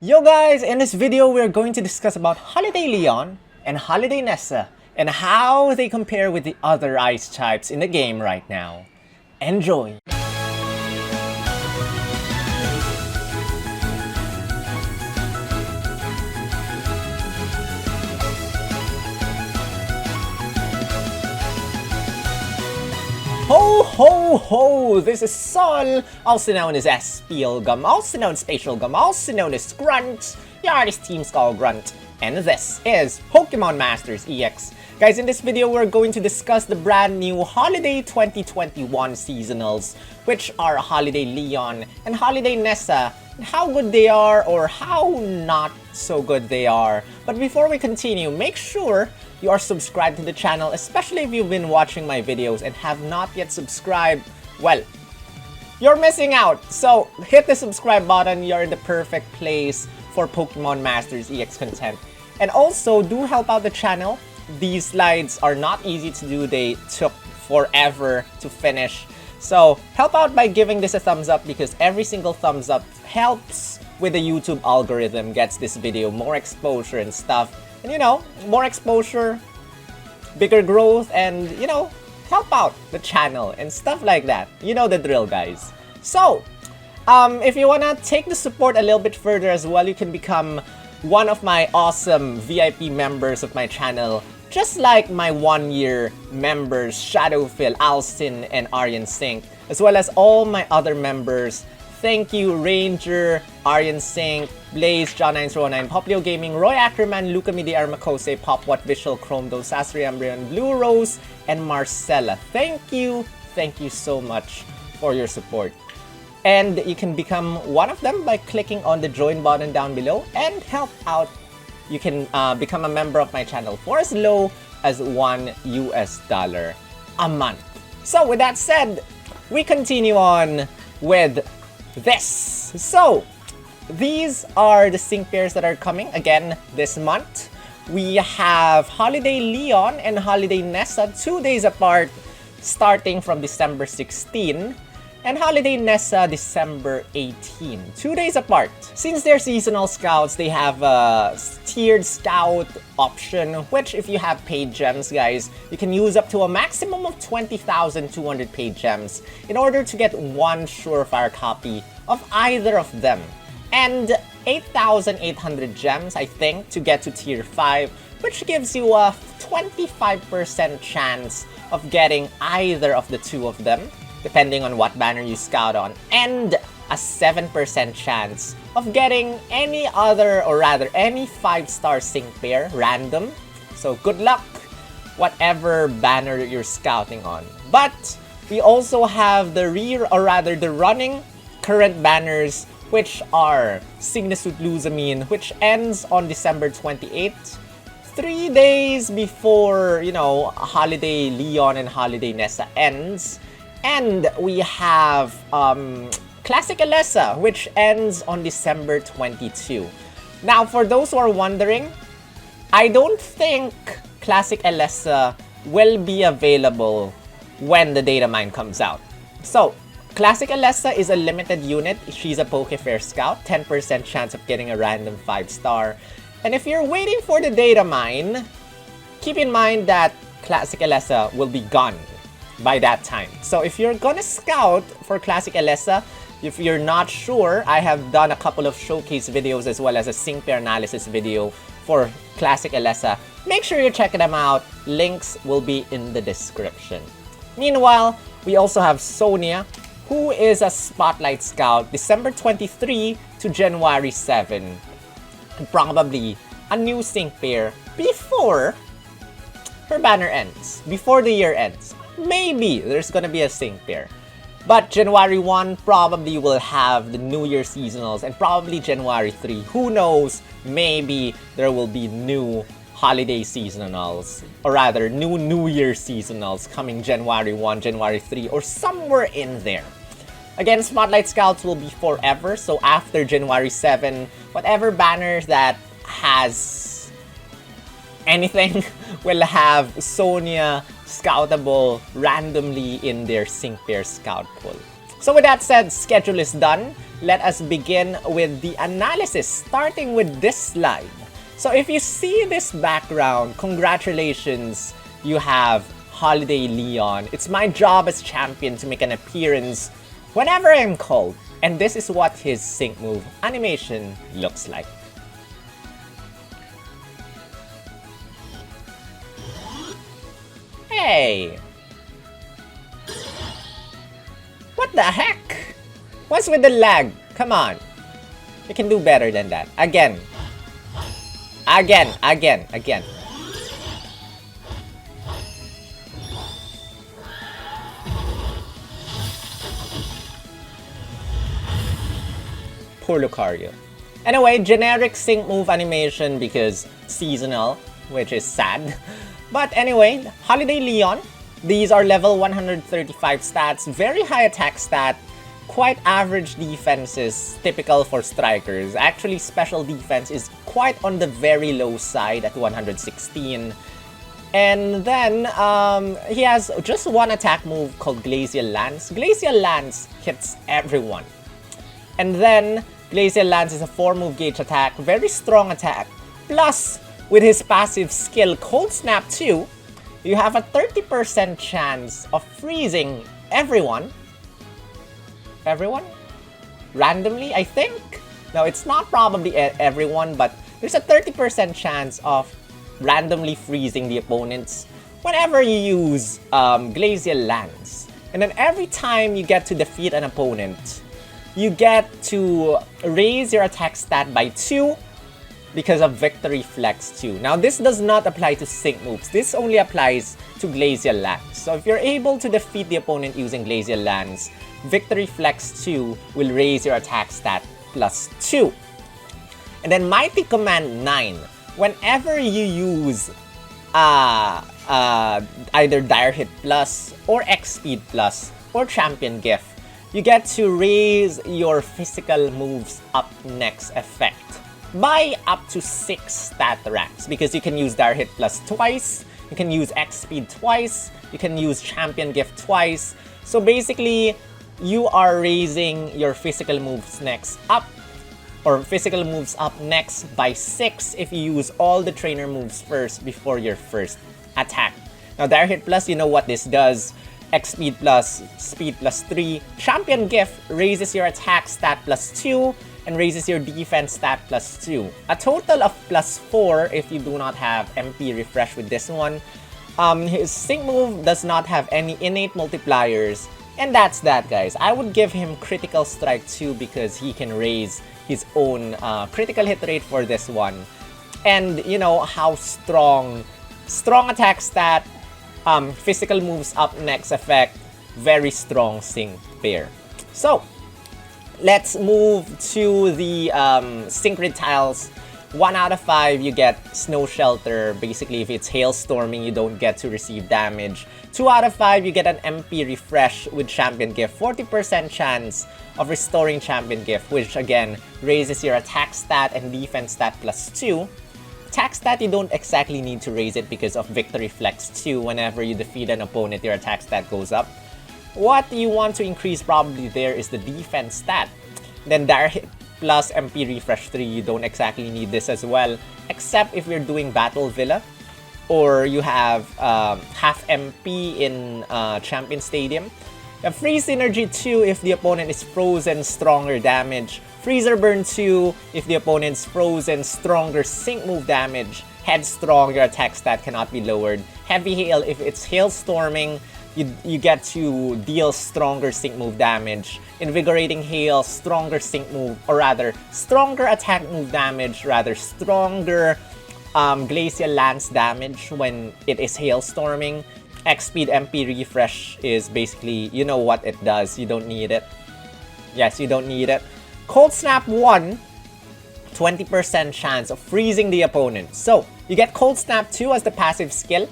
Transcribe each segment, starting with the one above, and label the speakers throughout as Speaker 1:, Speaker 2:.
Speaker 1: Yo guys, in this video we're going to discuss about Holiday Leon and Holiday Nessa and how they compare with the other ice types in the game right now. Enjoy! Ho ho ho! This is Sol, also known as SPL also known as Spatial Gum, also known as Grunt, your artist Team Skull Grunt, and this is Pokemon Masters EX. Guys, in this video we're going to discuss the brand new Holiday 2021 seasonals, which are Holiday Leon and Holiday Nessa, and how good they are or how not so good they are. But before we continue, make sure you are subscribed to the channel, especially if you've been watching my videos and have not yet subscribed. Well, you're missing out. So hit the subscribe button. You're in the perfect place for Pokemon Masters EX content. And also do help out the channel. These slides are not easy to do. They took forever to finish. So help out by giving this a thumbs up, because every single thumbs up helps with the YouTube algorithm, gets this video more exposure and stuff. And you know, more exposure, bigger growth, and you know, help out the channel and stuff like that. You know the drill, guys. So, if you wanna take the support a little bit further as well, you can become one of my awesome VIP members of my channel, just like my 1-year members Shadowfill, Alcin, and Aryan Sync, as well as all my other members. Thank you, Ranger, Aryan Sync, Blaze, John909, Poplio Gaming, Roy Ackerman, Luca Midi Armacose, Popwat Visual, Chrome, Sasri Ambrian, Blue Rose, and Marcella. Thank you so much for your support. And you can become one of them by clicking on the join button down below and help out. You can become a member of my channel for as low as $1 a month. So with that said, we continue on with this. So these are the sync pairs that are coming again this month. We have Holiday Leon and Holiday Nessa 2 days apart, starting from December 16, and Holiday Nessa December 18, 2 days apart. Since they're seasonal scouts, they have a tiered scout option, which if you have paid gems, guys, you can use up to a maximum of 20,200 paid gems in order to get one surefire copy of either of them. And 8,800 gems, I think, to get to tier 5, which gives you a 25% chance of getting either of the two of them, depending on what banner you scout on, and a 7% chance of getting any other, or rather any 5-star sync pair random. So good luck whatever banner you're scouting on. But we also have the running current banners, which are SYGNA Suit LUSAMINE, which ends on December 28th, 3 days before, you know, Holiday Leon and Holiday Nessa ends. And we have Classic ELESA, which ends on December 22. Now, for those who are wondering, I don't think Classic ELESA will be available when the data mine comes out. So, Classic ELESA is a limited unit. She's a Pokefair Scout, 10% chance of getting a random 5-star. And if you're waiting for the data mine, keep in mind that Classic ELESA will be gone by that time. So if you're gonna scout for Classic ELESA, if you're not sure, I have done a couple of showcase videos as well as a sync pair analysis video for Classic ELESA. Make sure you check them out. Links will be in the description. Meanwhile, we also have Sonia, who is a Spotlight Scout, December 23 to January 7. And probably a new sync pair before her banner ends, before the year ends. Maybe there's gonna be a sync pair. But January 1 probably will have the New Year seasonals, and probably January 3. Who knows? Maybe there will be new holiday seasonals, or rather new New Year seasonals coming January 1, January 3, or somewhere in there. Again, Spotlight Scouts will be forever, so after January 7, whatever banners that has anything will have Sonia scoutable randomly in their sync pair scout pool. So with that said, schedule is done. Let us begin with the analysis, starting with this slide. So if you see this background, congratulations, you have Holiday Leon. It's my job as champion to make an appearance whenever I'm called. And this is what his sync move animation looks like. Hey! What the heck? What's with the lag? Come on. You can do better than that. Again. Again. Poor Lucario. Anyway, generic sync move animation because seasonal, which is sad. But anyway, Holiday Leon. These are level 135 stats, very high attack stat, quite average defenses, typical for strikers. Actually, special defense is quite on the very low side at 116. And then, he has just one attack move called Glacial Lance. Glacial Lance hits everyone. And then, Glacial Lance is a 4-move gauge attack, very strong attack. Plus, with his passive skill Cold Snap 2, you have a 30% chance of freezing everyone. Randomly, I think? No, it's not probably everyone, but there's a 30% chance of randomly freezing the opponents whenever you use Glacial Lance. And then every time you get to defeat an opponent, you get to raise your attack stat by 2 because of Victory Flex 2. Now, this does not apply to sync moves. This only applies to Glacial Lance. So if you're able to defeat the opponent using Glacial Lance, Victory Flex 2 will raise your attack stat plus 2. And then Mighty Command 9. Whenever you use either Dire Hit Plus or X Speed Plus or Champion Gift, you get to raise your physical moves up next effect by up to 6 stat ranks, because you can use Dire Hit Plus twice, you can use X Speed twice, you can use Champion Gift twice. So basically, you are raising your physical moves next up, or physical moves up next by 6 if you use all the trainer moves first before your first attack. Now, Dire Hit Plus, you know what this does. X Speed Plus, Speed Plus 3. Champion Gift raises your attack stat plus 2 and raises your defense stat plus 2. A total of plus 4 if you do not have MP Refresh with this one. His sync move does not have any innate multipliers. And that's that, guys. I would give him Critical Strike 2 because he can raise his own critical hit rate for this one. And you know how strong attack stat, physical moves up next effect, very strong sync pair. So, let's move to the sync tiles. 1 out of 5, you get Snow Shelter. Basically, if it's Hailstorming, you don't get to receive damage. 2 out of 5, you get an MP Refresh with Champion Gift. 40% chance of restoring Champion Gift, which again, raises your attack stat and defense stat plus 2. Attack stat, you don't exactly need to raise it because of Victory Flex 2. Whenever you defeat an opponent, your attack stat goes up. What you want to increase probably there is the defense stat. Then Dire Hit Plus MP Refresh 3, you don't exactly need this as well, except if you're doing Battle Villa or you have half MP in Champion Stadium. You have Freeze Synergy 2 if the opponent is frozen, stronger damage. Freezer Burn 2 if the opponent's frozen, stronger sync move damage. Headstrong, your attack stat cannot be lowered. Heavy Hail if it's Hailstorming, you get to deal stronger sync move damage. Invigorating Hail, stronger sync move, or rather, stronger attack move damage, rather stronger Glacial Lance damage when it is Hailstorming. X-Speed MP Refresh is basically, you know what it does, you don't need it. Yes, you don't need it. Cold Snap 1, 20% chance of freezing the opponent. So, you get Cold Snap 2 as the passive skill.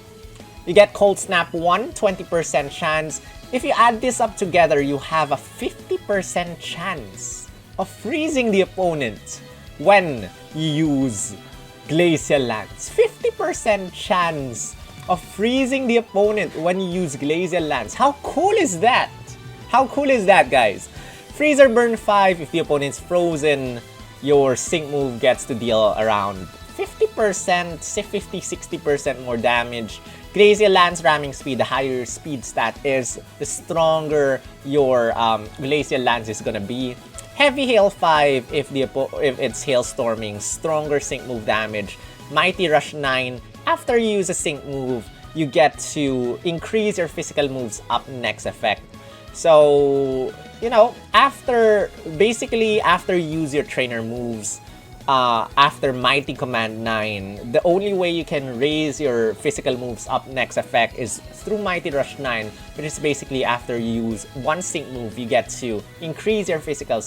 Speaker 1: You get Cold Snap 1, 20% chance. If you add this up together, you have a 50% chance of freezing the opponent when you use Glacial Lance. 50% chance of freezing the opponent when you use Glacial Lance. How cool is that? How cool is that, guys? Freezer Burn 5, if the opponent's frozen, your sync move gets to deal around 50%, say 50-60% more damage. Glacial Lance ramming speed, the higher speed stat is, the stronger your Glacial Lance is gonna be. Heavy Hail 5, if it's Hailstorming, stronger sync move damage. Mighty Rush 9, after you use a sync move, you get to increase your physical moves up next effect. So, you know, basically after you use your trainer moves, after Mighty Command 9, the only way you can raise your physical moves up next effect is through Mighty Rush 9, which is basically after you use one sync move, you get to increase your physical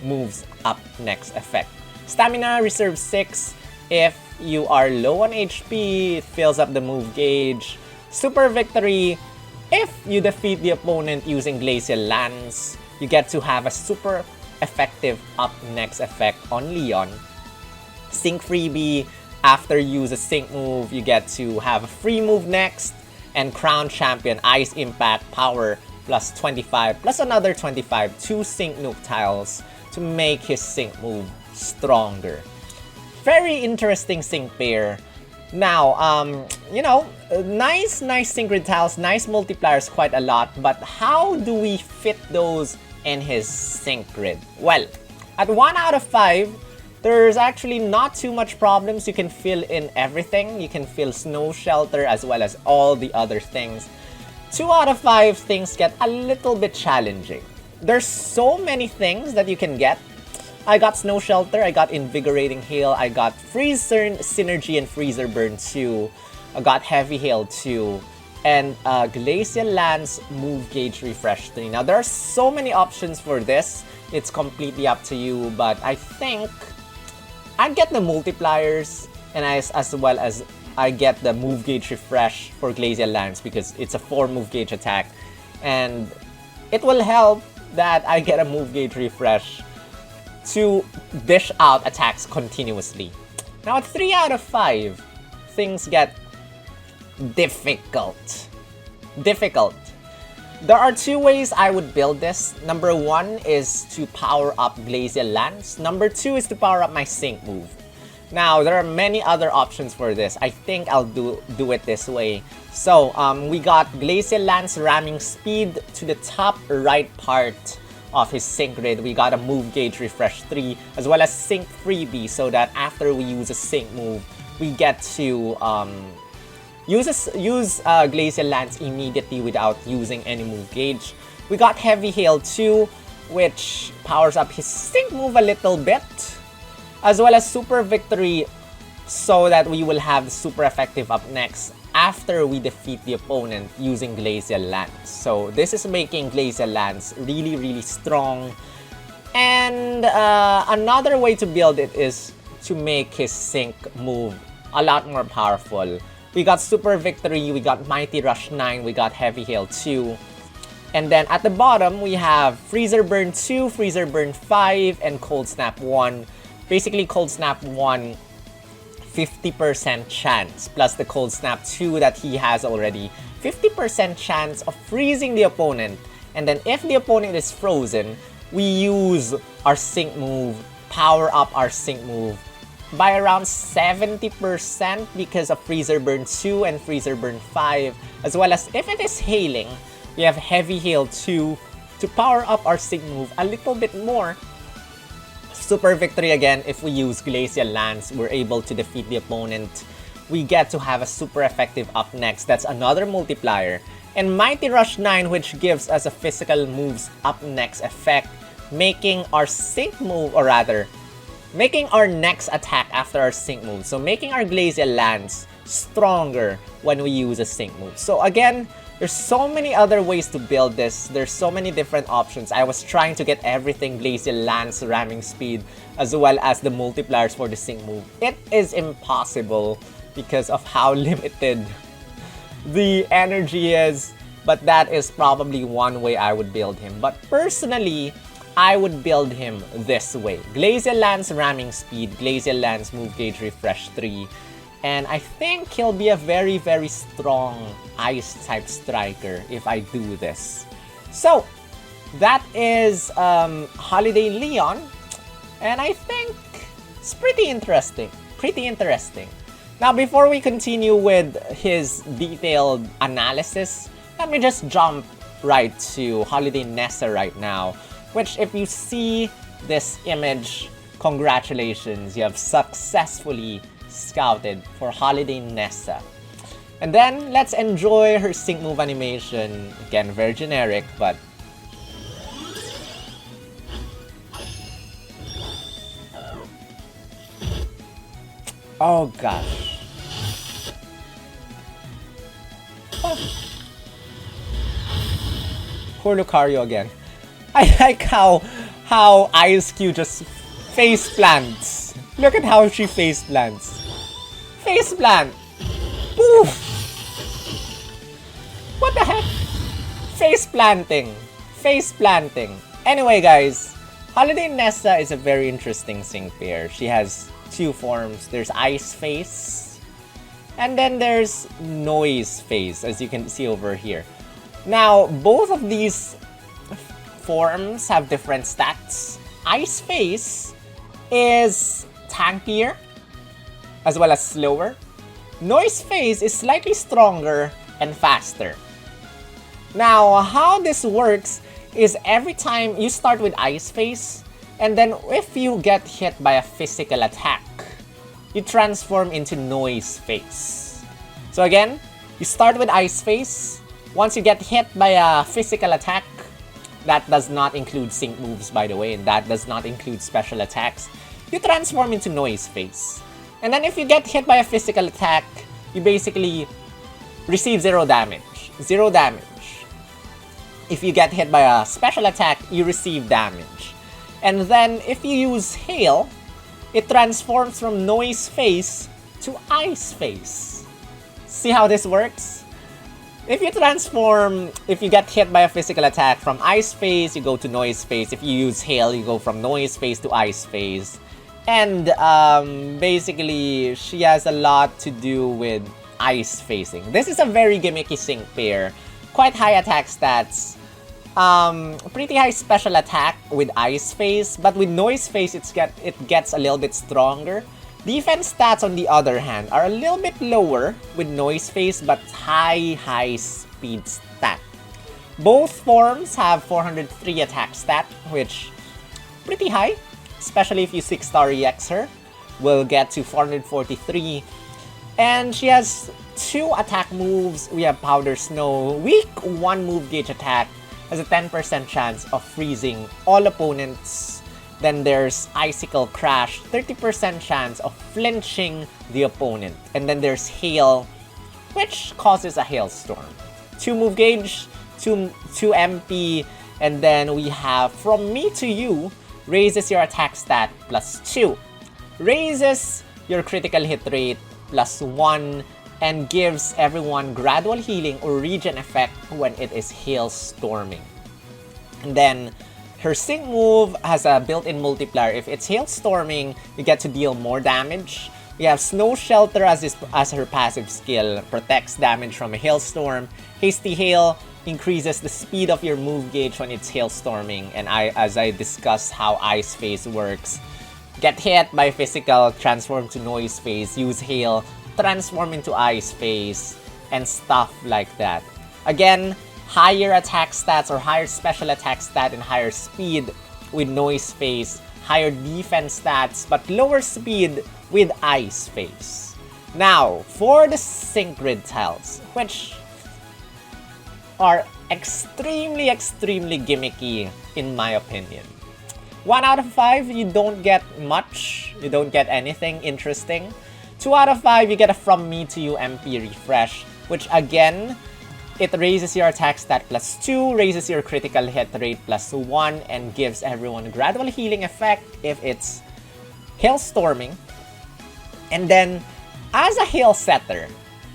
Speaker 1: moves up next effect. Stamina Reserve 6, if you are low on HP, it fills up the move gauge. Super Victory, if you defeat the opponent using Glacial Lance, you get to have a super effective up next effect on Leon. Sync Freebie, after you use a sync move, you get to have a free move next. And Crown Champion, Ice Impact, Power plus 25, plus another 25, 2 sync nuke tiles to make his sync move stronger. Very interesting sync pair. Now, you know, nice sync grid tiles, nice multipliers quite a lot, but how do we fit those in his sync grid? Well, at 1 out of 5, there's actually not too much problems. You can fill in everything. You can fill Snow Shelter as well as all the other things. 2 out of 5, things get a little bit challenging. There's so many things that you can get. I got Snow Shelter, I got Invigorating Hail, I got Freezer Synergy and Freezer Burn 2, I got Heavy Hail 2, and Glacial Lance Move Gauge Refresh 3. Now, there are so many options for this. It's completely up to you, but I think I'd get the multipliers, and as well as I get the Move Gauge Refresh for Glacial Lance because it's a 4 move gauge attack, and it will help that I get a Move Gauge Refresh to dish out attacks continuously. Now at 3 out of 5, things get difficult. There are 2 ways I would build this. Number 1 is to power up Glacial Lance. Number 2 is to power up my sync move. Now, there are many other options for this. I think I'll do it this way. So, we got Glacial Lance ramming speed to the top right part of his sync grid. We got a Move Gauge Refresh 3 as well as Sync Freebie, so that after we use a sync move, we get to use Glacial Lance immediately without using any move gauge. We got Heavy Hail 2, which powers up his sync move a little bit, as well as Super Victory, so that we will have super effective up next after we defeat the opponent using Glacial Lance. So this is making Glacial Lance really strong. And another way to build it is to make his sync move a lot more powerful. We got Super Victory, we got Mighty Rush 9, we got Heavy Hail 2. And then at the bottom, we have Freezer Burn 2, Freezer Burn 5, and Cold Snap 1. Basically, Cold Snap 1, 50% chance, plus the Cold Snap 2 that he has already. 50% chance of freezing the opponent. And then if the opponent is frozen, we use our sync move, power up our sync move by around 70% because of Freezer Burn 2 and Freezer Burn 5. As well as if it is hailing, we have Heavy Hail 2 to power up our sync move a little bit more. Super Victory again, if we use Glacial Lance, we're able to defeat the opponent. We get to have a super effective up next. That's another multiplier. And Mighty Rush 9, which gives us a physical moves up next effect, making our sync move, or rather, making our next attack after our sync move. So making our Glacial Lance stronger when we use a sync move. So again, there's so many other ways to build this. There's so many different options. I was trying to get everything Glacial Lance ramming speed as well as the multipliers for the sync move. It is impossible because of how limited the energy is, but that is probably one way I would build him. But personally, I would build him this way. Glacial Lance ramming speed, Glacial Lance move gauge refresh 3. And I think he'll be a very strong ice type striker if I do this. So, that is Holiday Leon, and I think it's pretty interesting. Now, before we continue with his detailed analysis, let me just jump right to Holiday Nessa right now, which if you see this image, congratulations, you have successfully scouted for Holiday Nessa. And then, let's enjoy her sync move animation. Again, very generic, but... oh gosh. Poor Lucario again. I like how Ice Cube just face plants. Look at how she face plants. Face plant. Poof. What the heck? Face planting. Anyway, guys, Holiday Nessa is a very interesting sync pair. She has two forms. There's Ice Face, and then there's Noise Face, as you can see over here. Now, both of these forms have different stats. Ice Face is tankier, as well as slower. Noise Face is slightly stronger and faster. Now, how this works is every time you start with Ice Face, and then if you get hit by a physical attack, you transform into Noise Face. So again, you start with Ice Face. Once you get hit by a physical attack, that does not include sync moves, by the way, and that does not include special attacks, you transform into Noise Face. And then if you get hit by a physical attack, you basically receive 0 damage. 0 damage. If you get hit by a special attack, you receive damage. And then if you use Hail, it transforms from Noise Face to Ice Face. See how this works? If you get hit by a physical attack from Ice Face, you go to Noise Face. If you use Hail, you go from Noise Face to Ice Face. And basically, she has a lot to do with Ice Facing. This is a very gimmicky sync pair. Quite high attack stats. Pretty high special attack with Ice Face, but with Noise Face, it gets a little bit stronger. Defense stats, on the other hand, are a little bit lower with Noise Face, but high speed stat. Both forms have 403 attack stat, which pretty high, especially if you 6-star EX her. We'll get to 443. And she has 2 attack moves. We have Powder Snow. Weak 1 move gauge attack has a 10% chance of freezing all opponents. Then there's Icicle Crash, 30% chance of flinching the opponent. And then there's Hail, which causes a hailstorm. 2 move gauge, 2 MP, and then we have From Me to You, raises your attack stat +2. Raises your critical hit rate +1, and gives everyone gradual healing or regen effect when it is hailstorming. And then her sync move has a built-in multiplier. If it's hailstorming, you get to deal more damage. We have Snow Shelter as her passive skill, protects damage from a hailstorm. Hasty Hail increases the speed of your move gauge when it's hailstorming. And as I discussed how Ice Face works, get hit by physical, transform to Noise Face, use Hail, transform into Ice Face, and stuff like that. Again, higher attack stats or higher special attack stat and higher speed with Noise Face, higher defense stats but lower speed with Ice Face. Now, for the sync grid tiles, which are extremely gimmicky in my opinion. 1 out of 5, you don't get much, you don't get anything interesting. 2 out of 5, you get a From Me to You MP refresh, which again, it raises your attack stat +2, raises your critical hit rate +1, and gives everyone gradual healing effect if it's hailstorming. And then, as a hail setter,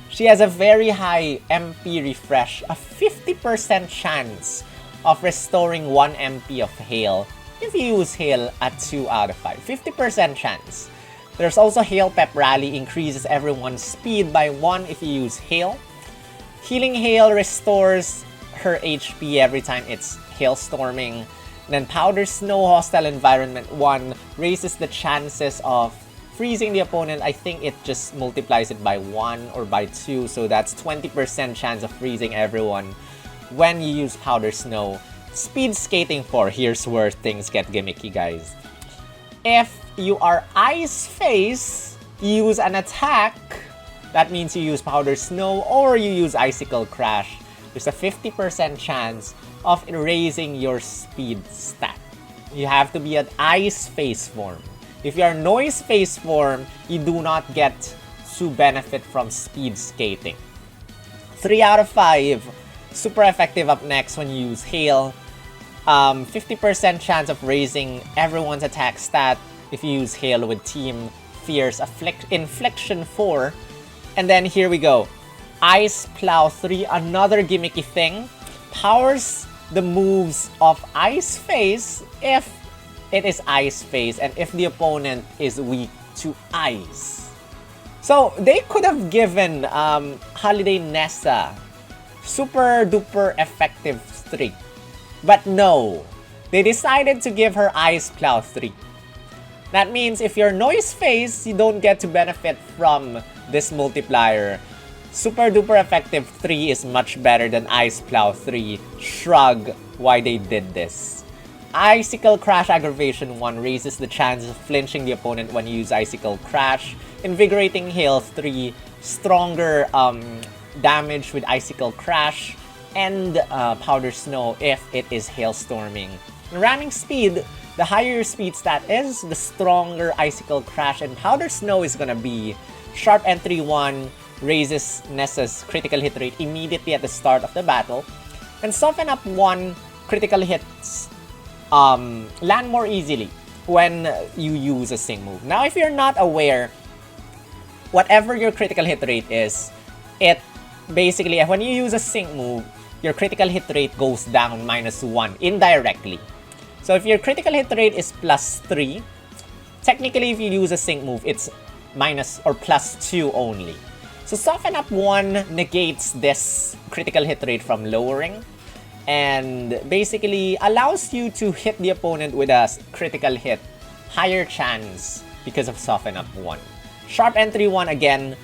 Speaker 1: she has a very high MP refresh, a 50% chance of restoring 1 MP of hail if you use hail at 2 out of 5. 50% chance. There's also Hail Pep Rally, increases everyone's speed by 1 if you use Hail. Healing Hail restores her HP every time it's hailstorming. Then Powder Snow Hostile Environment 1 raises the chances of freezing the opponent. I think it just multiplies it by 1 or by 2, so that's 20% chance of freezing everyone when you use Powder Snow. Speed Skating 4, here's where things get gimmicky, guys. If you are Ice Phase, use an attack. That means you use Powder Snow or you use Icicle Crash. There's a 50% chance of raising your speed stat. You have to be an Ice Phase form. If you are Noise Phase form, you do not get to benefit from Speed Skating. 3 out of 5. Super effective up next when you use Hail. 50% chance of raising everyone's attack stat if you use Hail with Team Fierce Infliction 4. And then here we go. Ice Plow 3, another gimmicky thing. Powers the moves of Ice Phase if it is Ice Phase and if the opponent is weak to ice. So they could have given Holiday Nessa super duper effective 3. But no, they decided to give her Ice Plow 3. That means if you're Noise Phase, you don't get to benefit from this multiplier. Super duper effective 3 is much better than Ice Plow 3. Shrug why they did this. Icicle Crash Aggravation 1 raises the chance of flinching the opponent when you use Icicle Crash. Invigorating Hail 3, stronger damage with Icicle Crash, and Powder Snow if it is hailstorming. In ramming speed, the higher your speed stat is, the stronger Icicle Crash and Powder Snow is gonna be. Sharp Entry 1 raises Nessa's critical hit rate immediately at the start of the battle. And Soften Up 1 critical hits land more easily when you use a sync move. Now, if you're not aware, whatever your critical hit rate is, it basically, when you use a sync move, your critical hit rate goes down -1 indirectly. So if your critical hit rate is +3, technically if you use a sync move, it's minus or +2 only. So Soften Up 1 negates this critical hit rate from lowering and basically allows you to hit the opponent with a critical hit, higher chance because of Soften Up 1. Sharp Entry 1 again,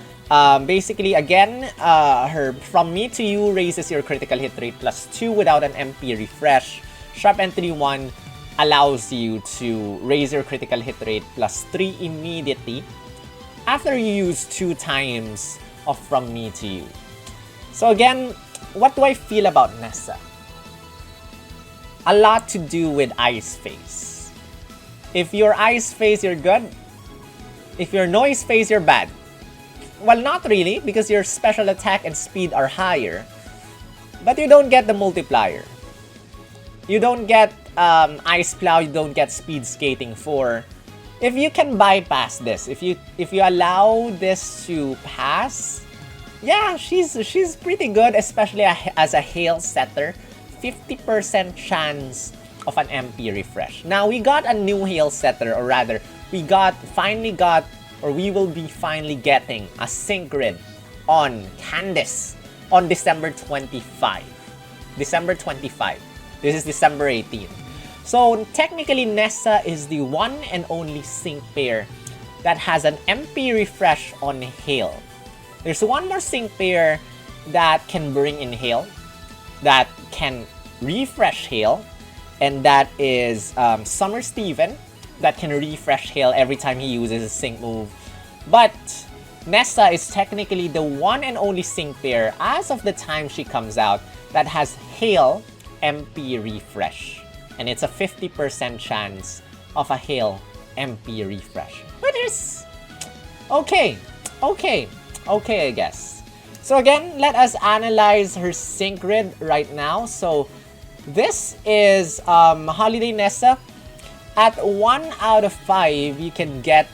Speaker 1: basically again, her From Me to You raises your critical hit rate +2 without an MP refresh. Sharp Entry 1 allows you to raise your critical hit rate +3 immediately after you use 2 times of From Me to You. So again, what do I feel about Nessa? A lot to do with Ice Phase. If you're Ice Phase, you're good. If you're Noise Phase, you're bad. Well, not really, because your special attack and speed are higher. But you don't get the multiplier. You don't get Ice Plow, you don't get Speed Skating 4. If you can bypass this, if you allow this to pass, yeah, she's pretty good, especially as a Hail setter. 50% chance of an MP refresh. Now, we got a new Hail setter, or rather, we will be finally getting a sync grid on Candice on December 25. December 25. This is December 18th. So technically, Nessa is the one and only sync pair that has an MP refresh on Hail. There's one more sync pair that can bring in Hail, that can refresh Hail, and that is Summer Steven, that can refresh Hail every time he uses a sync move. But Nessa is technically the one and only sync pair as of the time she comes out that has Hail MP refresh. And it's a 50% chance of a Hail MP refresh. Which is okay, I guess. So again, let us analyze her sync grid right now. So this is Holiday Nessa. At 1 out of 5, you can get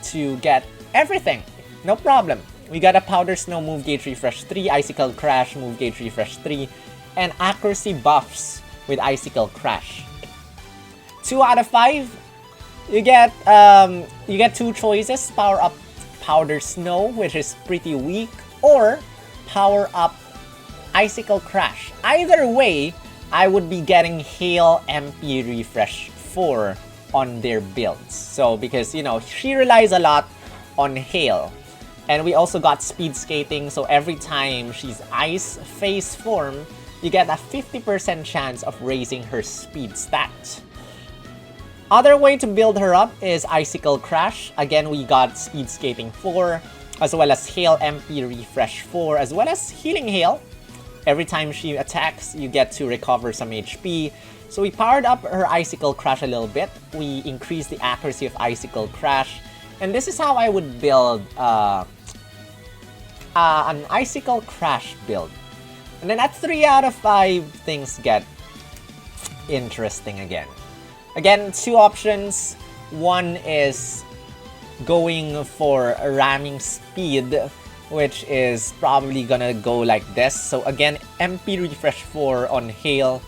Speaker 1: everything. No problem. We got a Powder Snow move gauge refresh 3, Icicle Crash move gauge refresh 3, and accuracy buffs with Icicle Crash. 2 out of 5, you get 2 choices: power up Powder Snow, which is pretty weak, or power up Icicle Crash. Either way, I would be getting Hail MP Refresh 4 on their builds. So because, you know, she relies a lot on Hail. And we also got Speed Skating, so every time she's Ice Phase form, you get a 50% chance of raising her speed stat. Other way to build her up is Icicle Crash. Again, we got Speed Skating 4, as well as Hail MP Refresh 4, as well as Healing Hail. Every time she attacks, you get to recover some HP. So we powered up her Icicle Crash a little bit. We increased the accuracy of Icicle Crash. And this is how I would build an Icicle Crash build. And then at 3 out of 5, things get interesting again. Again, 2 options. One is going for ramming speed, which is probably gonna go like this. So again, MP Refresh 4 on Hail,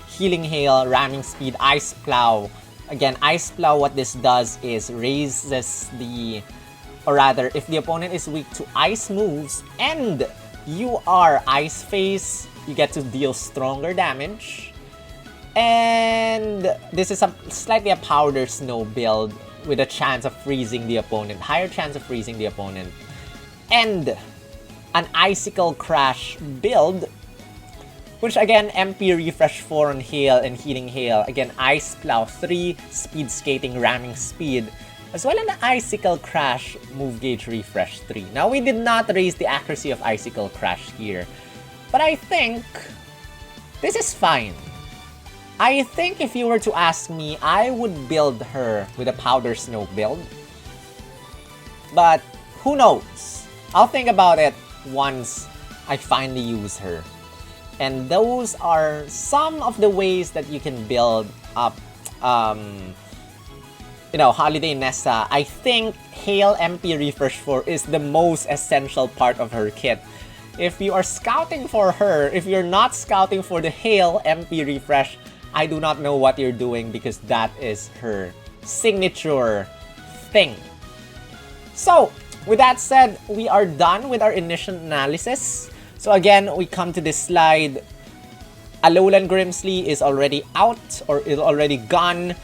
Speaker 1: Healing Hail, ramming speed, Ice Plow. Again, Ice Plow, what this does is raises the... Or rather, if the opponent is weak to ice moves and you are Ice Phase, you get to deal stronger damage. And this is slightly a Powder Snow build with a chance of freezing the opponent, higher chance of freezing the opponent. And an Icicle Crash build, which again, MP Refresh 4 on Hail and Healing Hail. Again, Ice Plow 3, Speed Skating, Ramming Speed, as well as an Icicle Crash Move Gauge Refresh 3. Now, we did not raise the accuracy of Icicle Crash here, but I think this is fine. I think if you were to ask me, I would build her with a Powder Snow build. But who knows? I'll think about it once I finally use her. And those are some of the ways that you can build up, you know, Holiday Nessa. I think Hail MP Refresh 4 is the most essential part of her kit. If you are scouting for her, if you're not scouting for the Hail MP Refresh, I do not know what you're doing, because that is her signature thing. So, with that said, we are done with our initial analysis. So again, we come to this slide. Alolan Grimsley is already out, or is already gone.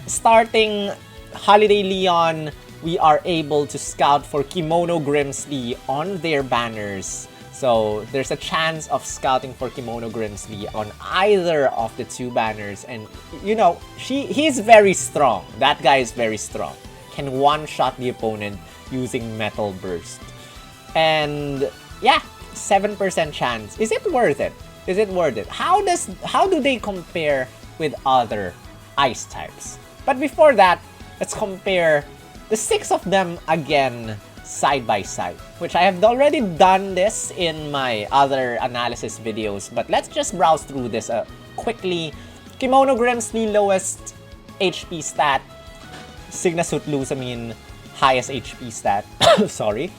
Speaker 1: Starting Holiday Leon, we are able to scout for Kimono Grimsley on their banners. So there's a chance of scouting for Kimono Grimsley on either of the 2 banners. And you know, he's very strong. That guy is very strong. Can one-shot the opponent using Metal Burst. And yeah, 7% chance. Is it worth it? Is it worth it? How do they compare with other ice types? But before that, let's compare the 6 of them again side by side, which I have already done this in my other analysis videos, but let's just browse through this quickly. Kimono Grimsley, lowest HP stat. SYGNA Suit LUSAMINE, highest HP stat. Sorry.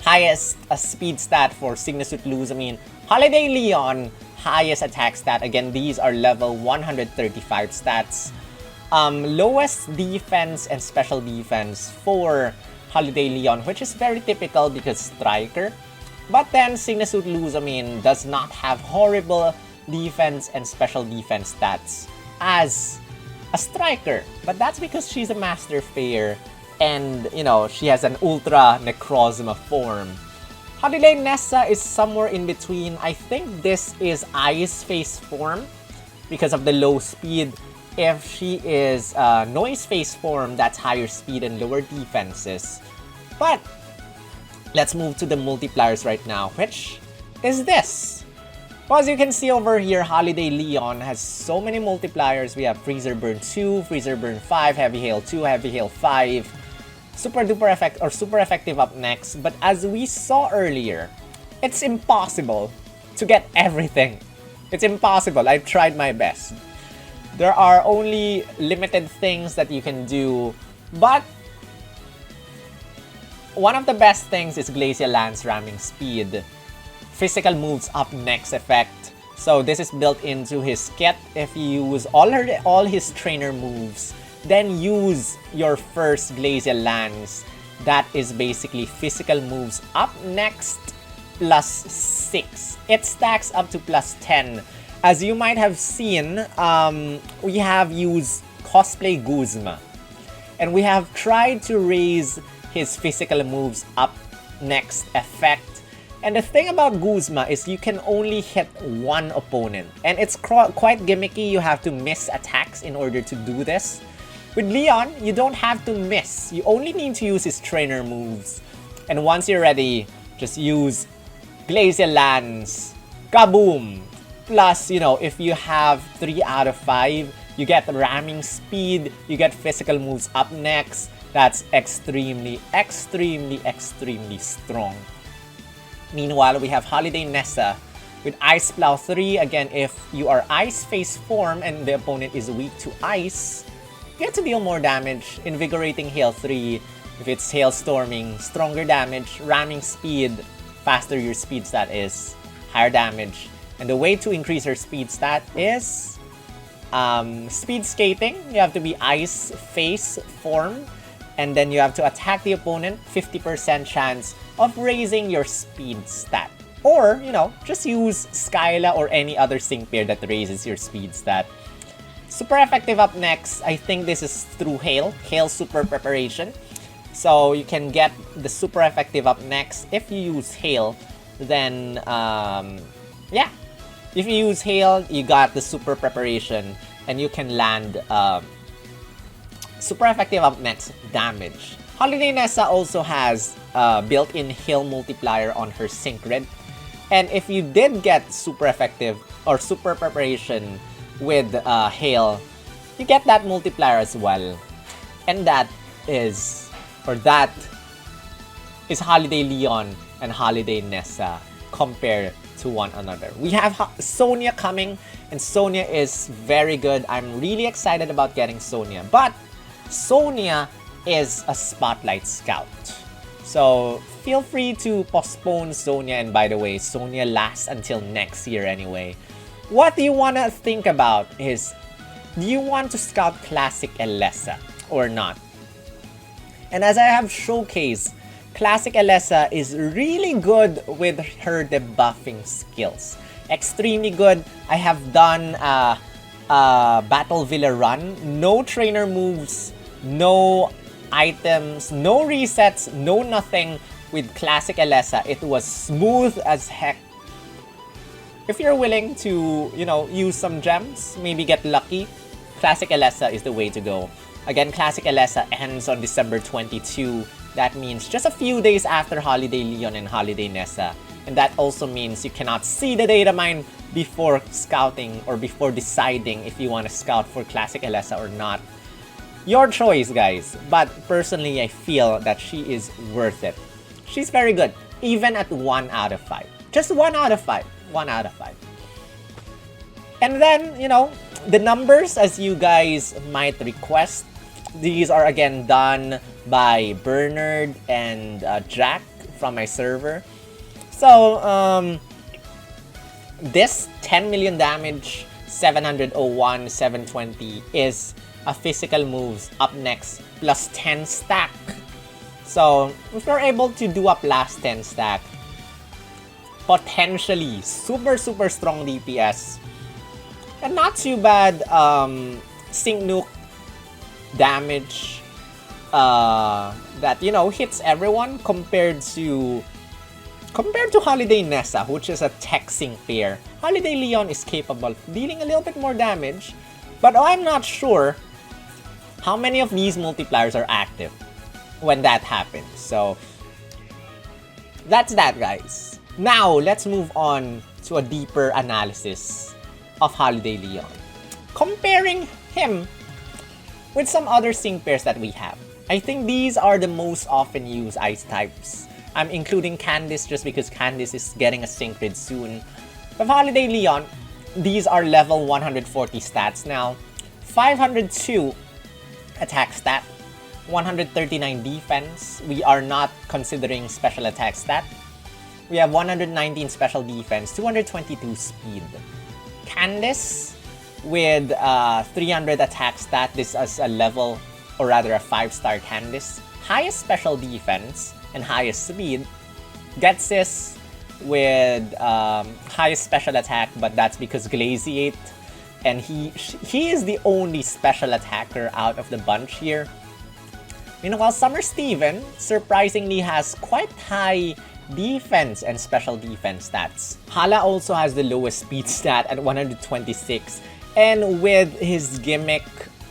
Speaker 1: Highest speed stat for SYGNA Suit LUSAMINE. Holiday Leon, highest attack stat. Again, these are level 135 stats. Lowest defense and special defense for Holiday Leon, which is very typical because striker. But then SYGNA Suit LUSAMINE does not have horrible defense and special defense stats as a striker. But that's because she's a Master Fair and, you know, she has an Ultra NECROZMA form. Holiday Nessa is somewhere in between. I think this is Ice Phase form because of the low speed. If she is Noise Phase form, that's higher speed and lower defenses. But let's move to the multipliers right now, which is this. Well, as you can see over here, Holiday Leon has so many multipliers. We have Freezer Burn 2, Freezer Burn 5, Heavy Hail 2, Heavy Hail 5, Super Duper Effect or Super Effective up next. But as we saw earlier, it's impossible to get everything. It's impossible. I've tried my best. There are only limited things that you can do, but one of the best things is Glacial Lance Ramming Speed. Physical moves up next effect. So this is built into his kit. If you use all his trainer moves, then use your first Glacial Lance. That is basically physical moves up next. plus 6. It stacks up to plus 10. As you might have seen, we have used Cosplay Guzma. And we have tried to raise his physical moves up next effect. And the thing about Guzma is you can only hit one opponent. And it's quite gimmicky. You have to miss attacks in order to do this. With Leon, you don't have to miss. You only need to use his trainer moves. And once you're ready, just use Glacial Lance, kaboom! Plus, you know, if you have 3 out of 5, you get ramming speed, you get physical moves up next. That's extremely, extremely, extremely strong. Meanwhile, we have Holiday Nessa with Ice Plow 3. Again, if you are Ice Face form and the opponent is weak to Ice, you get to deal more damage. Invigorating Hail 3. If it's Hailstorming, stronger damage, ramming speed, faster your speed stat is, higher damage. And the way to increase your speed stat is speed skating. You have to be Ice Face form, and then you have to attack the opponent, 50% chance of raising your speed stat. Or, you know, just use Skyla or any other sync pair that raises your speed stat. Super effective up next. I think this is through Hail Super Preparation. So you can get the super effective up next. If you use Hail, then yeah. If you use Hail, you got the super preparation, and you can land super effective up next damage. Holiday Nessa also has built-in Hail multiplier on her sync grid. And if you did get super effective or super preparation with Hail, you get that multiplier as well. And that is Holiday Leon and Holiday Nessa compared to one another. We have Sonia coming, and Sonia is very good. I'm really excited about getting Sonia, but Sonia is a Spotlight Scout. So feel free to postpone Sonia, and by the way, Sonia lasts until next year anyway. What do you want to think about is, do you want to scout Classic ELESA or not? And as I have showcased, Classic ELESA is really good with her debuffing skills. Extremely good. I have done a Battle Villa run. No trainer moves, no items, no resets, no nothing with Classic ELESA. It was smooth as heck. If you're willing to, you know, use some gems, maybe get lucky, Classic ELESA is the way to go. Again, Classic ELESA ends on December 22. That means just a few days after Holiday Leon and Holiday Nessa. And that also means you cannot see the data mine before scouting or before deciding if you want to scout for Classic ELESA or not. Your choice, guys. But personally, I feel that she is worth it. She's very good, even at 1 out of 5. Just 1 out of 5. 1 out of 5. And then, you know, the numbers, as you guys might request, these are again done by Bernard and Jack from my server. So, this 10 million damage, 701, 720 is a physical moves up next plus 10 stack. So, if you're able to do up last 10 stack, potentially super strong DPS. And not too bad sync nuke damage that, you know, hits everyone compared to Holiday Nessa, which is a tech sync pair. Holiday Leon is capable of dealing a little bit more damage, but I'm not sure how many of these multipliers are active when that happens. So that's that, guys. Now let's move on to a deeper analysis of Holiday Leon, comparing him with some other sync pairs that we have. I think these are the most often used ice types. I'm including Candice just because Candice is getting a sync grid soon. With Holiday Leon, these are level 140 stats now. 502 attack stat, 139 defense. We are not considering special attack stat. We have 119 special defense, 222 speed. Candice with 300 attack stat. This is a level, or rather a 5-star Candice. Highest special defense and highest speed. Ghetsis with highest special attack, but that's because Glaciate, and he is the only special attacker out of the bunch here. Meanwhile, Summer Steven surprisingly has quite high defense and special defense stats. Hala also has the lowest speed stat at 126, and with his gimmick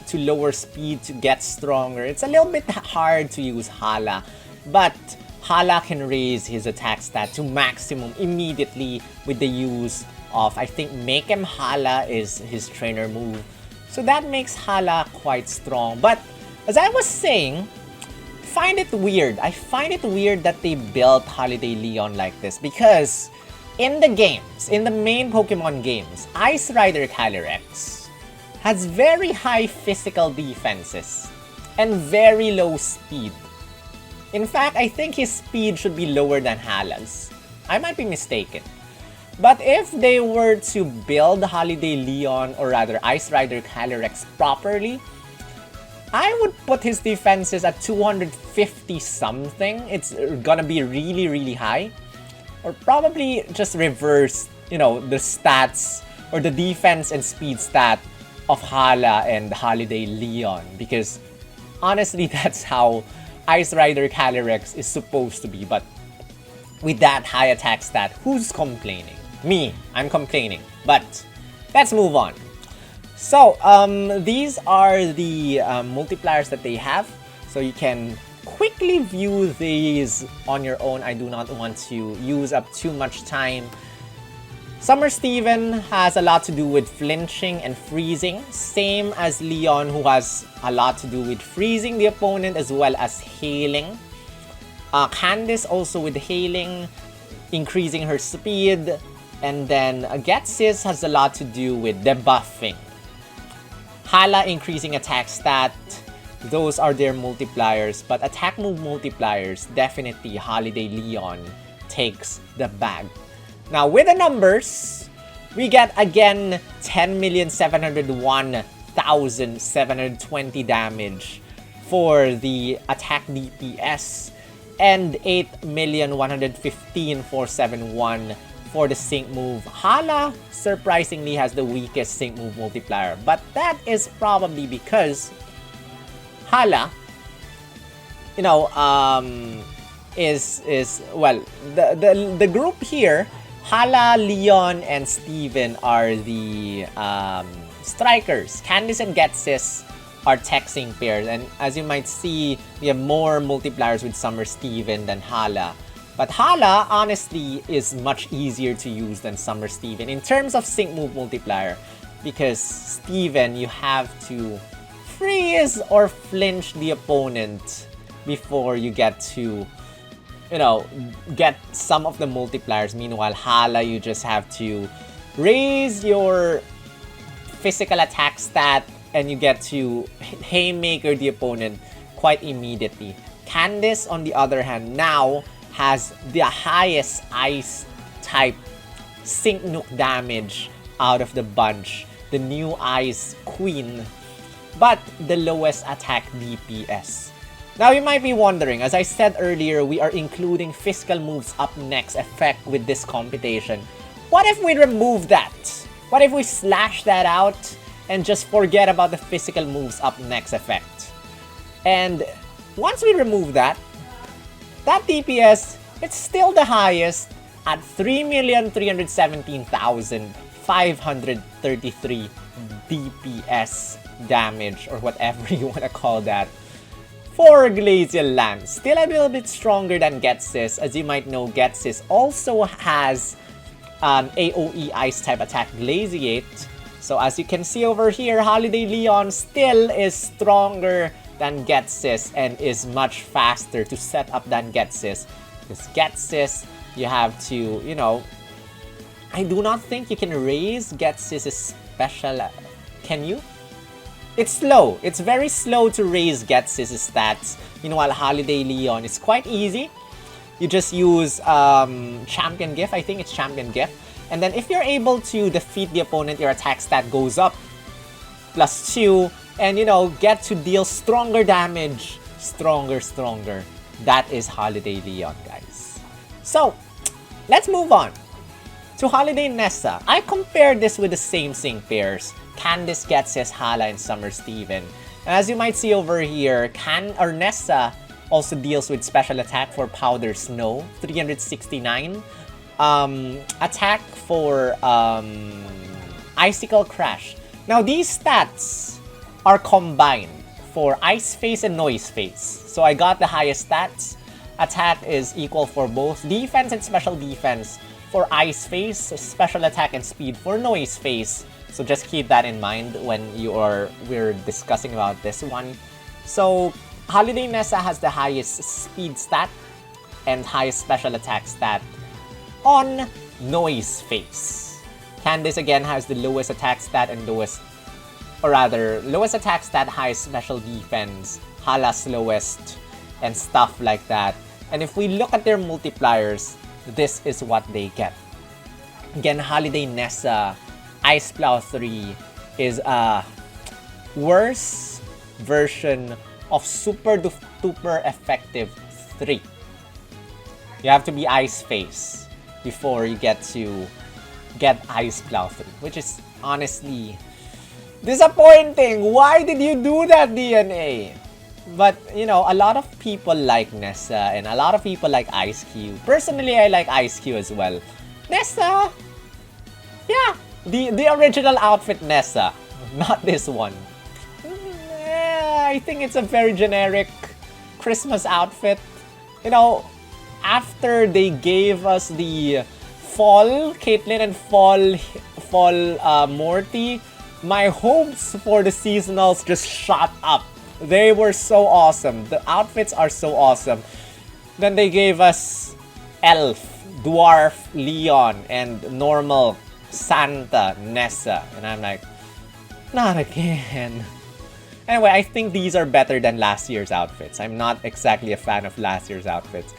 Speaker 1: to lower speed to get stronger, it's a little bit hard to use Hala, but Hala can raise his attack stat to maximum immediately with the use of, I think, Make Him Hala is his trainer move. So that makes Hala quite strong. But as I was saying, I find it weird that they built Holiday Leon like this, because in the games, in the main Pokemon games, Ice Rider Calyrex has very high physical defenses and very low speed. In fact, I think his speed should be lower than Hala's. I might be mistaken. But if they were to build Holiday Leon, or rather Ice Rider Calyrex properly, I would put his defenses at 250 something. It's gonna be really, really high. Or probably just reverse, you know, the stats or the defense and speed stat of Hala and Holiday Leon. Because honestly, that's how Ice Rider Calyrex is supposed to be. But with that high attack stat, who's complaining? Me, I'm complaining. But let's move on. So, these are the multipliers that they have. So you can quickly view these on your own. I do not want to use up too much time. Summer Steven has a lot to do with flinching and freezing. Same as Leon, who has a lot to do with freezing the opponent as well as hailing. Candice also with hailing, increasing her speed. And then Ghetsis has a lot to do with debuffing. Hala increasing attack stat. Those are their multipliers. But attack move multipliers, definitely Holiday Leon takes the bag. Now with the numbers, we get again 10,701,720 damage for the attack DPS and 8,115,471 for the sync move. Hala surprisingly has the weakest sync move multiplier, but that is probably because Hala, you know, is well, the group here, Hala, Leon, and Steven are the strikers. Candice and Ghetsis are tech sync pairs, and as you might see, we have more multipliers with Summer Steven than Hala. But Hala, honestly, is much easier to use than Summer Steven in terms of sync move multiplier, because Steven, you have to freeze or flinch the opponent before you get to, you know, get some of the multipliers. Meanwhile, Hala, you just have to raise your physical attack stat and you get to haymaker the opponent quite immediately. Candice, on the other hand, now has the highest ice type sync nuke damage out of the bunch, the new ice queen, but the lowest attack DPS. Now you might be wondering, as I said earlier, we are including physical moves up next effect with this computation. What if we remove that? What if we slash that out and just forget about the physical moves up next effect? And once we remove that, that DPS, it's still the highest at 3,317,533 DPS damage, or whatever you want to call that, for Glacial Lance. Still a little bit stronger than Ghetsis. As you might know, Ghetsis also has AoE Ice type attack Glaciate. So as you can see over here, Holiday Leon still is stronger than Ghetsis and is much faster to set up than Ghetsis. Because Ghetsis, you have to, you know, I do not think you can raise Ghetsis' special. Can you? It's slow. It's very slow to raise Ghetsis' stats. Meanwhile, Holiday Leon is quite easy. You just use Champion Gift. I think it's Champion Gift. And then if you're able to defeat the opponent, your attack stat goes up +2. And, you know, get to deal stronger damage. Stronger. That is Holiday Leon, guys. So, let's move on to Holiday Nessa. I compared this with the same sync pairs. Candice, Ghetsis, Hala, and Summer Steven. And as you might see over here, Nessa also deals with special attack for Powder Snow, 369. Attack for Icicle Crash. Now these stats are combined for Ice Phase and Noise Phase. So I got the highest stats. Attack is equal for both defense and special defense for Ice Phase, special attack and speed for Noise Phase. So just keep that in mind when we're discussing about this one. So Holiday Nessa has the highest speed stat and highest special attack stat on Noise Phase. Candice again has the lowest attack stat and lowest attack stat, highest special defense, Hala's lowest, and stuff like that. And if we look at their multipliers, this is what they get. Again, Holiday Nessa Ice Plow 3 is a worse version of super duper effective 3. You have to be Ice Phase before you get to get Ice Plow 3, which is honestly disappointing. Why did you do that, DNA? But, you know, a lot of people like Nessa and a lot of people like Ice Cube. Personally, I like Ice Cube as well. Nessa! Yeah, the original outfit Nessa, not this one. I think it's a very generic Christmas outfit. You know, after they gave us the Fall Caitlyn and Fall Morty, my hopes for the seasonals just shot up. They were so awesome. The outfits are so awesome. Then they gave us Elf, Dwarf, Leon, and normal Santa, Nessa. And I'm like, not again. Anyway, I think these are better than last year's outfits. I'm not exactly a fan of last year's outfits.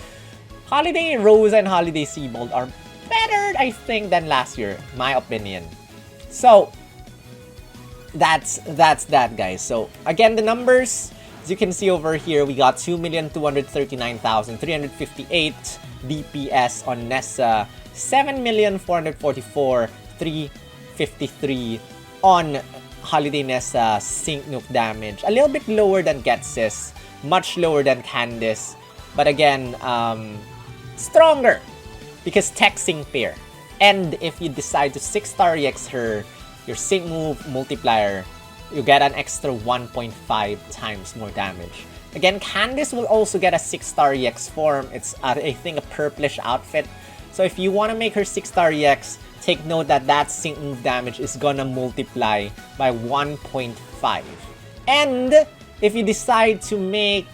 Speaker 1: Holiday Rosa and Holiday Seabold are better, I think, than last year, my opinion. So, that's that, guys. So, again, the numbers, as you can see over here, we got 2,239,358 DPS on Nessa, 7,444,353 on Holiday Nessa sync nuke damage. A little bit lower than Ghetsis, much lower than Candice, but again, stronger because tech sync pair. And if you decide to 6-star EX her, your sync move multiplier, you get an extra 1.5 times more damage. Again, Candice will also get a 6-star EX form. It's, I think, a purplish outfit. So if you want to make her 6-star EX, take note that that sync move damage is gonna multiply by 1.5. And if you decide to make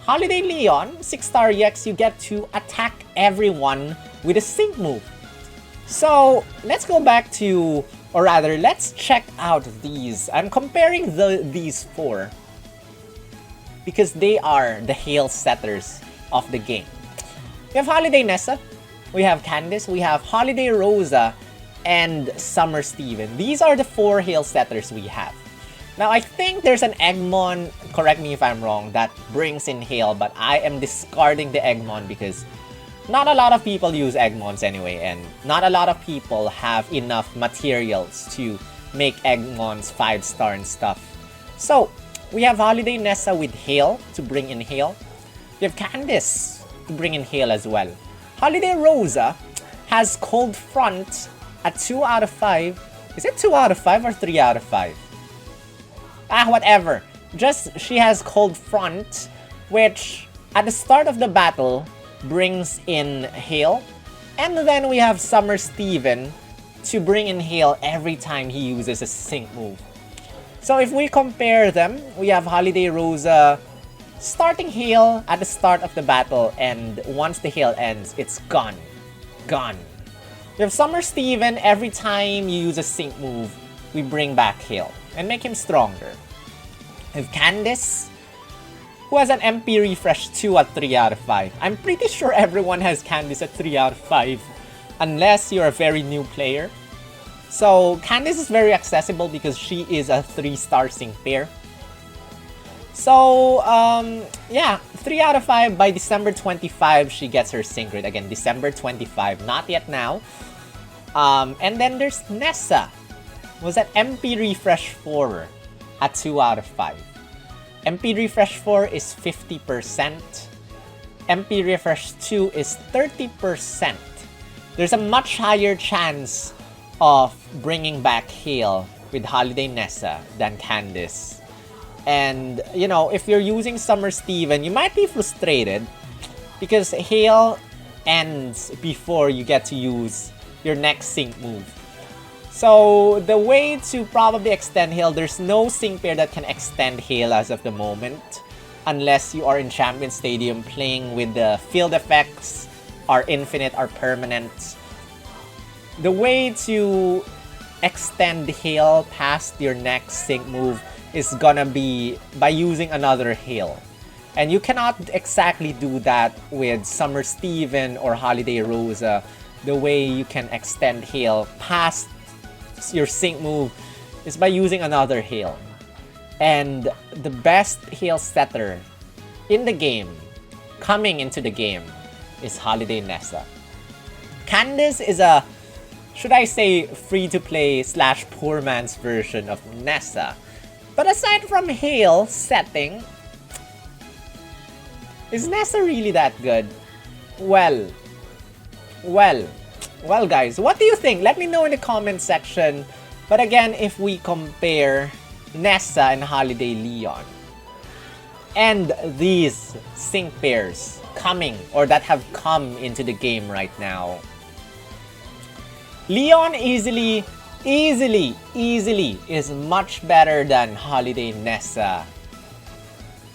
Speaker 1: Holiday Leon 6-star EX, you get to attack everyone with a sync move. So let's go back to, or rather, let's check out these. I'm comparing these four because they are the hail setters of the game. We have Holiday Nessa, we have Candice, we have Holiday Rosa, and Summer Steven. These are the four hail setters we have. Now, I think there's an Eggmon, correct me if I'm wrong, that brings in hail, but I am discarding the Eggmon because not a lot of people use Eggmons anyway, and not a lot of people have enough materials to make Eggmons 5-star and stuff. So, we have Holiday Nessa with hail to bring in hail. We have Candice to bring in hail as well. Holiday Rosa has Cold Front at 2 out of 5. Is it 2 out of 5 or 3 out of 5? Whatever. Just, she has Cold Front, which at the start of the battle brings in hail. And then we have Summer Steven to bring in hail every time he uses a sync move. So if we compare them, we have Holiday Rosa starting hail at the start of the battle, and once the hail ends, it's gone. Gone. We have Summer Steven, every time you use a sync move, we bring back hail and make him stronger. We have Candice, who has an MP refresh 2 at 3 out of 5. I'm pretty sure everyone has Candice at 3 out of 5, unless you're a very new player. So Candice is very accessible because she is a 3-star sync pair. So, yeah, 3 out of 5. By December 25, she gets her sync rate. Again, December 25, not yet now. And then there's Nessa. Was that MP Refresh 4 at 2 out of 5. MP Refresh 4 is 50%. MP Refresh 2 is 30%. There's a much higher chance of bringing back Hale with Holiday Nessa than Candice. And, you know, if you're using Summer Steven, you might be frustrated because Hale ends before you get to use your next sync move. So, the way to probably extend Hale, there's no sync pair that can extend Hale as of the moment. Unless you are in Champion Stadium playing with the field effects, are infinite, are permanent. The way to extend Hale past your next sync move is gonna be by using another Hale. And you cannot exactly do that with Summer Steven or Holiday Rosa. The way you can extend Hale past your sync move is by using another Hale. And the best Hale setter in the game, coming into the game, is Holiday Nessa. Candice is a, should I say, free-to-play / poor man's version of Nessa. But aside from Hale setting, is Nessa really that good? Well, guys, what do you think? Let me know in the comment section. But again, if we compare Nessa and Holiday Leon, and these sync pairs coming, or that have come into the game right now, Leon easily is much better than Holiday Nessa.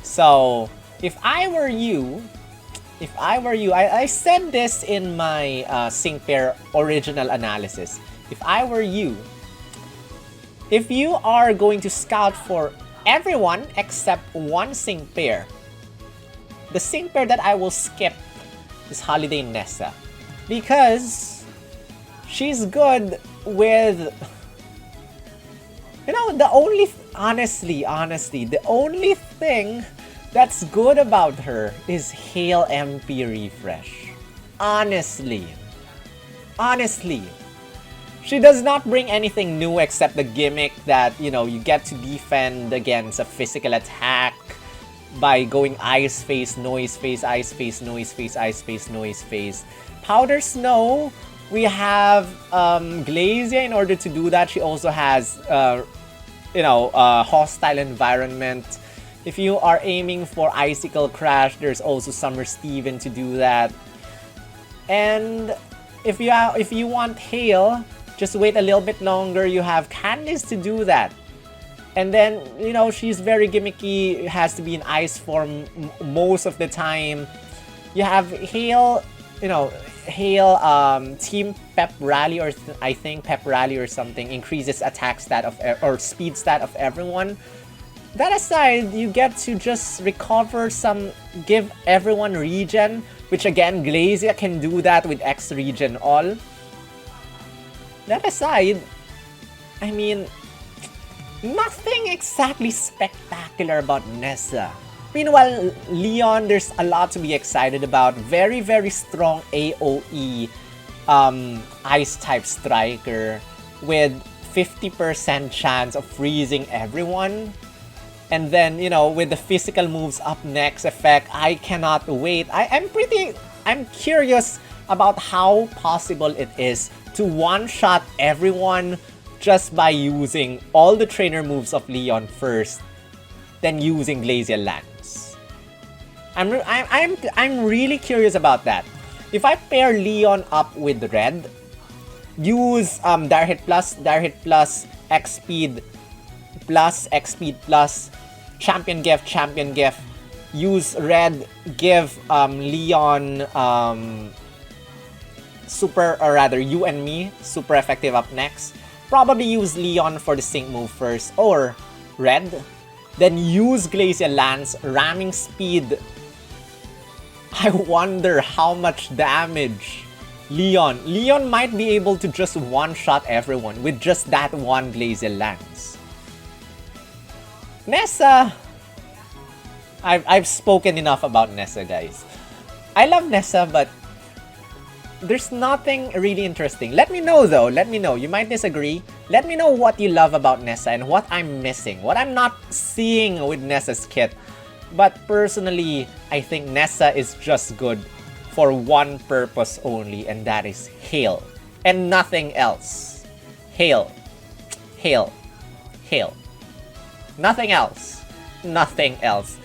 Speaker 1: So, if I were you, I said this in my sync pair original analysis. If I were you, if you are going to scout for everyone except one sync pair, the sync pair that I will skip is Holiday Nessa. Because she's good with, you know, the only, honestly, the only thing that's good about her is Hale MP Refresh. Honestly. She does not bring anything new except the gimmick that, you know, you get to defend against a physical attack by going ice phase, noise phase, ice phase, noise phase, ice phase, noise phase. Powder Snow, we have Glacia. In order to do that, she also has, hostile environment. If you are aiming for Icicle Crash, there's also Summer Steven to do that. And if you want Hale, just wait a little bit longer. You have Candice to do that. And then, you know, she's very gimmicky. It has to be in ice form most of the time. You have Hale, Team Pep Rally, or I think Pep Rally or something, increases attack stat of or speed stat of everyone. That aside, you get to just recover some, give everyone regen, which again, Glacia can do that with X regen all. That aside, I mean, nothing exactly spectacular about Nessa. Meanwhile, Leon, there's a lot to be excited about. Very, very strong AoE Ice-type striker with 50% chance of freezing everyone. And then, you know, with the physical moves up next effect, I cannot wait. I'm curious about how possible it is to one-shot everyone just by using all the trainer moves of Leon first, then using Glacia Lance. I'm really curious about that. If I pair Leon up with Red, use Dire Hit Plus, X Speed Plus, Champion Gift, use Red, give Leon You and Me super effective up next. Probably use Leon for the sync move first, or Red, then use Glacia Lance, ramming speed. I wonder how much damage Leon might be able to just one-shot everyone with just that one Glacia Lance. Nessa, I've spoken enough about Nessa, guys. I love Nessa, but there's nothing really interesting. Let me know though, let me know. You might disagree. Let me know what you love about Nessa and what I'm missing, what I'm not seeing with Nessa's kit. But personally, I think Nessa is just good for one purpose only, and that is heal. And nothing else. Heal. Heal. Heal. Nothing else. Nothing else.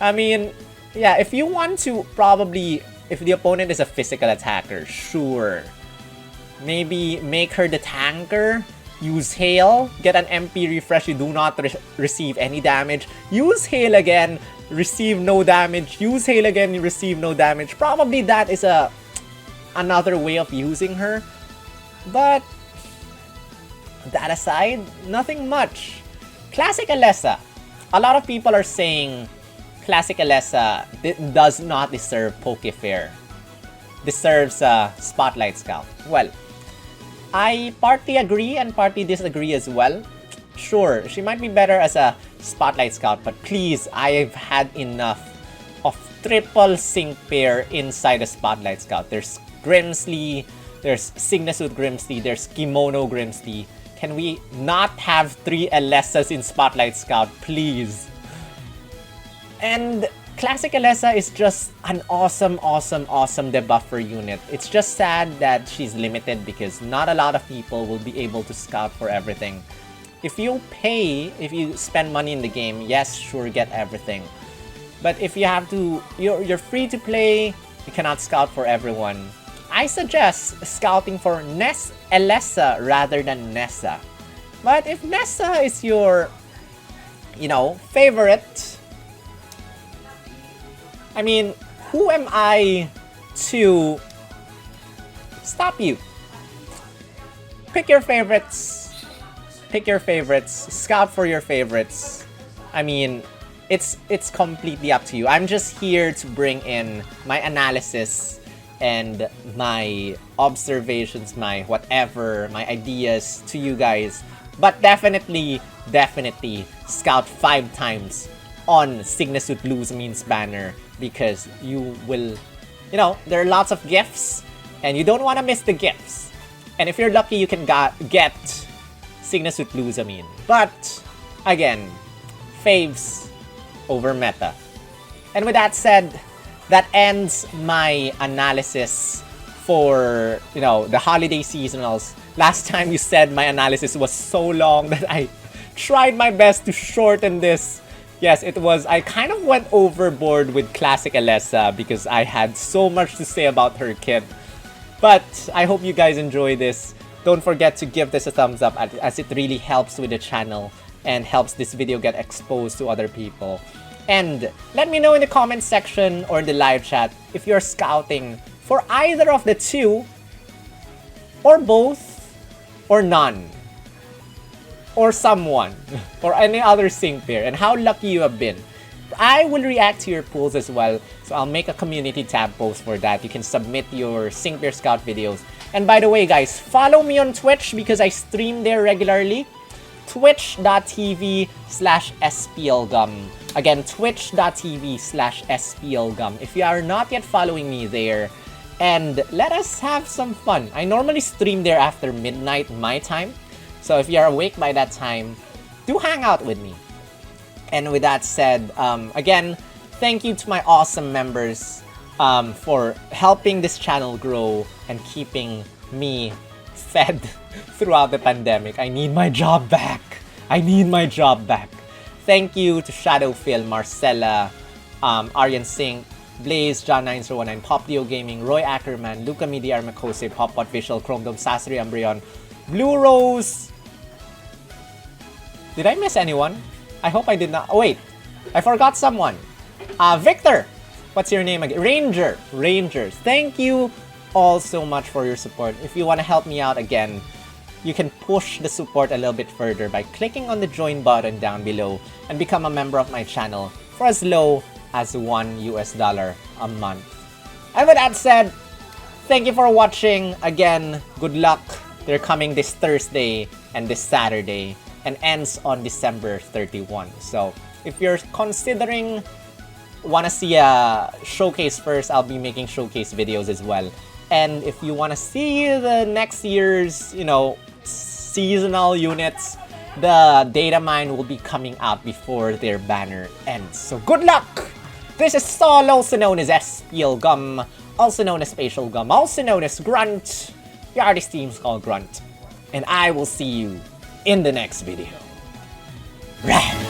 Speaker 1: I mean, yeah, if you want to probably, if the opponent is a physical attacker, sure. Maybe make her the tanker, use Hail, get an MP refresh, you do not receive any damage. Use Hail again, receive no damage. Use Hail again, you receive no damage. Probably that is another way of using her. But that aside, nothing much. Classic ELESA. A lot of people are saying Classic ELESA does not deserve Pokefair. Deserves a Spotlight Scout. Well, I partly agree and partly disagree as well. Sure, she might be better as a Spotlight Scout, but please, I've had enough of triple sync pair inside a Spotlight Scout. There's Grimsley, there's SYGNA Suit Grimsley, there's Kimono Grimsley. Can we not have 3 ELESAs in Spotlight Scout, please? And Classic ELESA is just an awesome debuffer unit. It's just sad that she's limited because not a lot of people will be able to scout for everything. If you pay, if you spend money in the game, yes, sure, get everything. But if you have to, you're free to play, you cannot scout for everyone. I suggest scouting for ELESA rather than Nessa. But if Nessa is your, favorite, I mean, who am I to stop you? Pick your favorites. Pick your favorites. Scout for your favorites. I mean, it's completely up to you. I'm just here to bring in my analysis and my observations, my whatever, my ideas to you guys. But definitely scout 5 times on SYGNA Suit LUSAMINE's banner, because you will, there are lots of gifts and you don't want to miss the gifts. And if you're lucky, you can get SYGNA Suit LUSAMINE. But again, faves over meta. And with that said, that ends my analysis for, the holiday seasonals. Last time you said my analysis was so long that I tried my best to shorten this. Yes, it was. I kind of went overboard with Classic ELESA because I had so much to say about her kit. But I hope you guys enjoy this. Don't forget to give this a thumbs up as it really helps with the channel and helps this video get exposed to other people. And let me know in the comment section or in the live chat if you're scouting for either of the 2, or both, or none, or someone, or any other sync pair, and how lucky you have been. I will react to your pools as well, so I'll make a community tab post for that. You can submit your sync pair scout videos. And by the way, guys, follow me on Twitch because I stream there regularly. Twitch.tv/SPLGum. Again, Twitch.tv/SPLGum. If you are not yet following me there, and let us have some fun. I normally stream there after midnight my time. So if you're awake by that time, do hang out with me. And with that said, again, thank you to my awesome members for helping this channel grow and keeping me fed throughout the pandemic. I need my job back. I need my job back. Thank you to Shadowphil, Marcella, Aryan Singh, Blaze, John9019, Pop Leo Gaming, Roy Ackerman, Luca Media, Armakose, Poppot Visual, Chrome Dome, Sasri Ambrion, Blue Rose. Did I miss anyone? I hope I did not. Oh, wait. I forgot someone. Victor. What's your name again? Rangers. Thank you all so much for your support. If you want to help me out again, you can push the support a little bit further by clicking on the join button down below and become a member of my channel for as low as $1 a month. And with that said, thank you for watching. Again, good luck. They're coming this Thursday and this Saturday, and ends on December 31. So if you're considering want to see a showcase first, I'll be making showcase videos as well. And if you want to see the next year's, you know, seasonal units, the data mine will be coming out before their banner ends. So good luck! This is Sol, also known as SPL Gum, also known as Spatial Gum, also known as Grunt. The artist team's called Grunt. And I will see you in the next video. Rah!